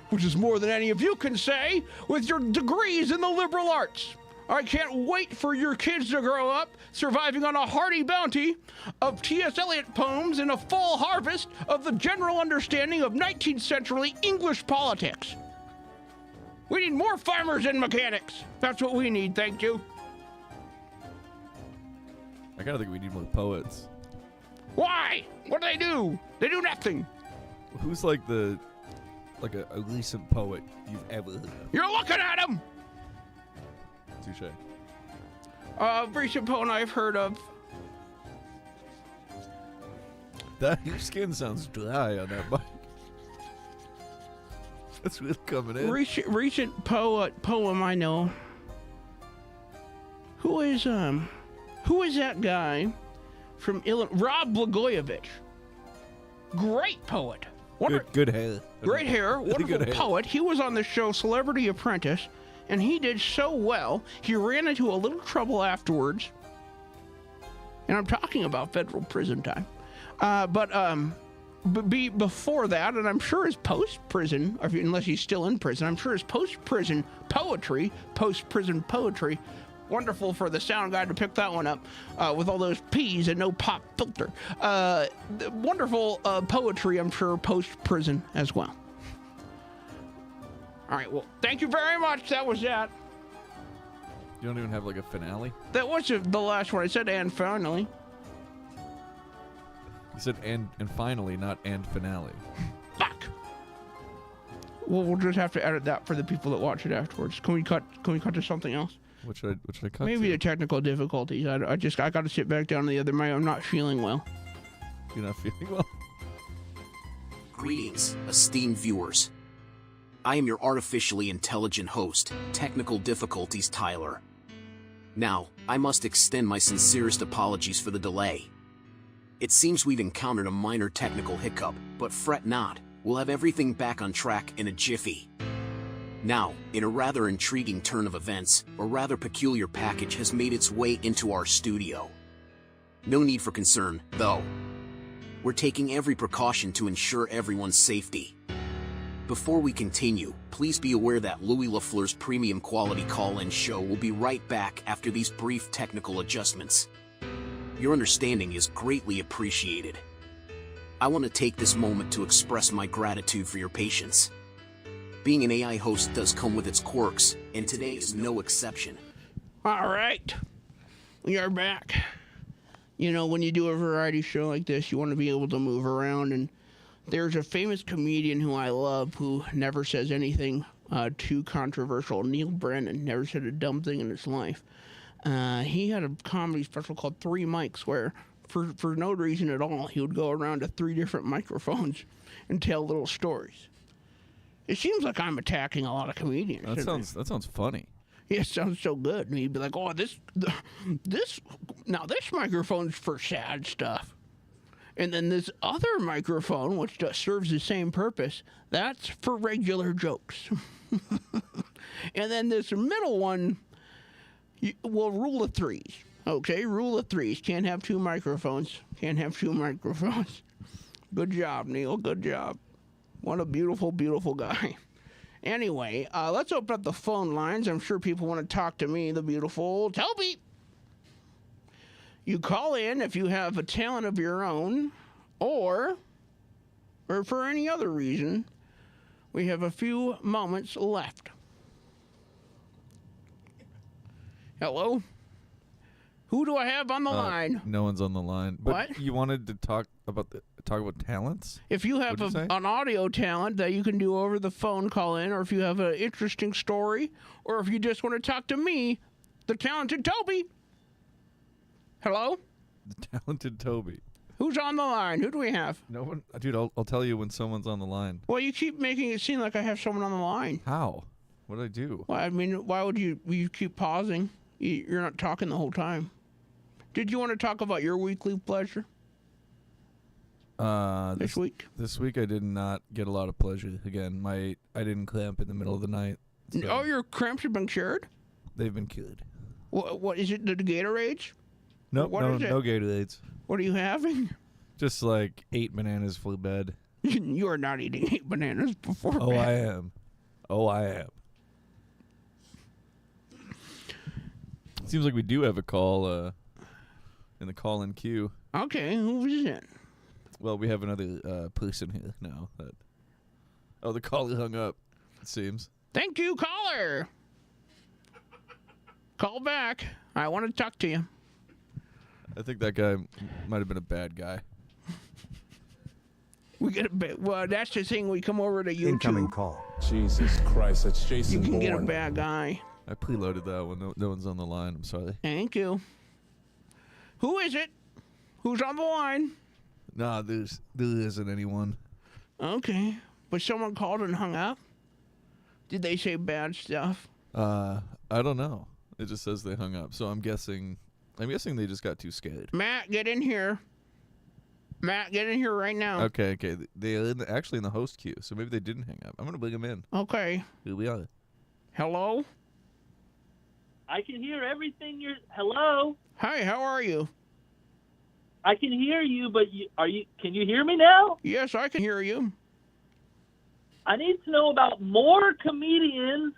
which is more than any of you can say with your degrees in the liberal arts. I can't wait for your kids to grow up surviving on a hearty bounty of T.S. Eliot poems and a full harvest of the general understanding of 19th century English politics. We need more farmers and mechanics. That's what we need, thank you. I kind of think we need more poets. Why? What do they do? They do nothing. Who's like a recent poet you've ever heard of? You're looking at him! Touche. Recent poet I've heard of. Your skin sounds dry on that mic. That's really coming in. Recent poem I know. Who is that guy from Illinois? Rob Blagojevich. Great poet. Good hair. Great hair. Wonderful poet. He was on the show Celebrity Apprentice, and he did so well. He ran into a little trouble afterwards. And I'm talking about federal prison time. Before that, and I'm sure his post-prison, unless he's still in prison, I'm sure his post-prison poetry, wonderful for the sound guy to pick that one up with all those P's and no pop filter. Wonderful poetry, I'm sure, post-prison as well. All right, well, thank you very much. That was that. You don't even have like a finale? That was the last one. I said and finally. You said and finally, not and finale. Fuck. Well, we'll just have to edit that for the people that watch it afterwards. Can we cut to something else? What should I cut? Maybe the technical difficulties. I got to sit back down on the other mic. I'm not feeling well. You're not feeling well? Greetings, esteemed viewers. I am your artificially intelligent host, Technical Difficulties Tyler. Now, I must extend my sincerest apologies for the delay. It seems we've encountered a minor technical hiccup, but fret not, we'll have everything back on track in a jiffy. Now, in a rather intriguing turn of events, a rather peculiar package has made its way into our studio. No need for concern, though. We're taking every precaution to ensure everyone's safety. Before we continue, please be aware that Louie LaFleur's premium quality call-in show will be right back after these brief technical adjustments. Your understanding is greatly appreciated. I want to take this moment to express my gratitude for your patience. Being an AI host does come with its quirks, and today is no exception. All right, we are back. You know, when you do a variety show like this, you want to be able to move around, and there's a famous comedian who I love who never says anything too controversial. Neil Brennan never said a dumb thing in his life. He had a comedy special called 3 Mics where, for no reason at all, he would go around to 3 different microphones and tell little stories. It seems like I'm attacking a lot of comedians. That sounds funny. Yeah, it sounds so good. And he'd be like, "Oh, this microphone's for sad stuff." And then this other microphone, which serves the same purpose, that's for regular jokes. And then this middle one, rule of 3s. Okay, rule of 3s. Can't have 2 microphones. Can't have 2 microphones. Good job, Neil. Good job. What a beautiful, beautiful guy. Anyway, let's open up the phone lines. I'm sure people want to talk to me, the beautiful Toby. You call in if you have a talent of your own, or for any other reason. We have a few moments left. Hello? Who do I have on the line? No one's on the line. But What? You wanted to talk about talents? If you have an audio talent that you can do over the phone, call in, or if you have an interesting story, or if you just want to talk to me, the talented Toby. Hello? The talented Toby. Who's on the line? Who do we have? No one, dude. I'll tell you when someone's on the line. Well, you keep making it seem like I have someone on the line. How? What did I do? Well, I mean, why would you keep pausing? You're not talking the whole time. Did you want to talk about your weekly pleasure? This week? This week I did not get a lot of pleasure. Again, I didn't clamp in the middle of the night. So Oh, your cramps have been cured? they've been cured. What is it? The Gatorades? Nope, What no is it? Gatorades. What are you having? Just like 8 bananas for bed. You are not eating 8 bananas before Oh, bed. I am. Oh, I am. Seems like we do have a call in the call-in queue. Okay, who is it? Well, we have another person here now. Oh, the caller hung up, it seems. Thank you, caller. Call back. I want to talk to you. I think that guy might have been a bad guy. We get a bit. Well, that's the thing. We come over to YouTube. Incoming call. Jesus Christ, that's Jason You can get a Bourne. bad guy. I preloaded that one. No one's on the line. I'm sorry. Thank you. Who is it? Who's on the line? Nah, there isn't anyone. Okay, but someone called and hung up. Did they say bad stuff? I don't know. It just says they hung up. So I'm guessing they just got too scared. Matt, get in here. Matt, get in here right now. Okay. They're actually in the host queue, so maybe they didn't hang up. I'm gonna bring them in. Okay. Here we are. Hello? I can hear everything you're... Hello? Hi, how are you? I can hear you, but can you hear me now? Yes, I can hear you. I need to know about more comedians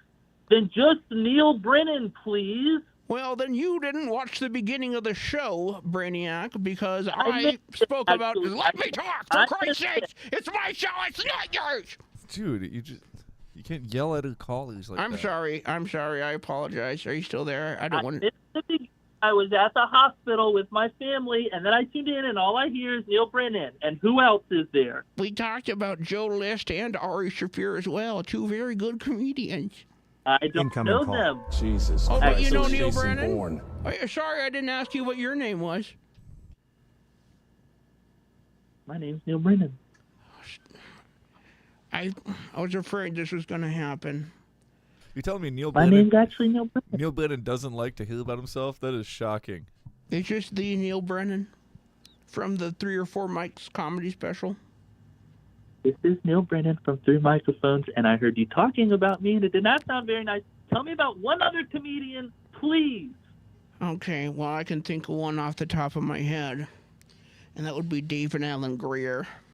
than just Neil Brennan, please. Well, then you didn't watch the beginning of the show, Brainiac, because I spoke about... Let me talk, for Christ's sakes! It's my show, it's not yours! Dude, you can't yell at a callers like that. I'm sorry, I apologize. Are you still there? I don't want... I was at the hospital with my family, and then I tuned in, and all I hear is Neil Brennan. And who else is there? We talked about Joe List and Ari Shaffir as well, two very good comedians. I don't know them. Jesus. Oh, but you know Jason Neil Brennan? Bourne. Oh, sorry, I didn't ask you what your name was. My name's Neil Brennan. I was afraid this was going to happen. You're telling me Neil My Brennan... name's actually Neil Brennan. Neil Brennan doesn't like to hear about himself? That is shocking. It's just the Neil Brennan from the 3 or 4 Mics comedy special. This is Neil Brennan from 3 Microphones, and I heard you talking about me, and it did not sound very nice. Tell me about one other comedian, please. Okay, well, I can think of one off the top of my head, and that would be David Allen Greer.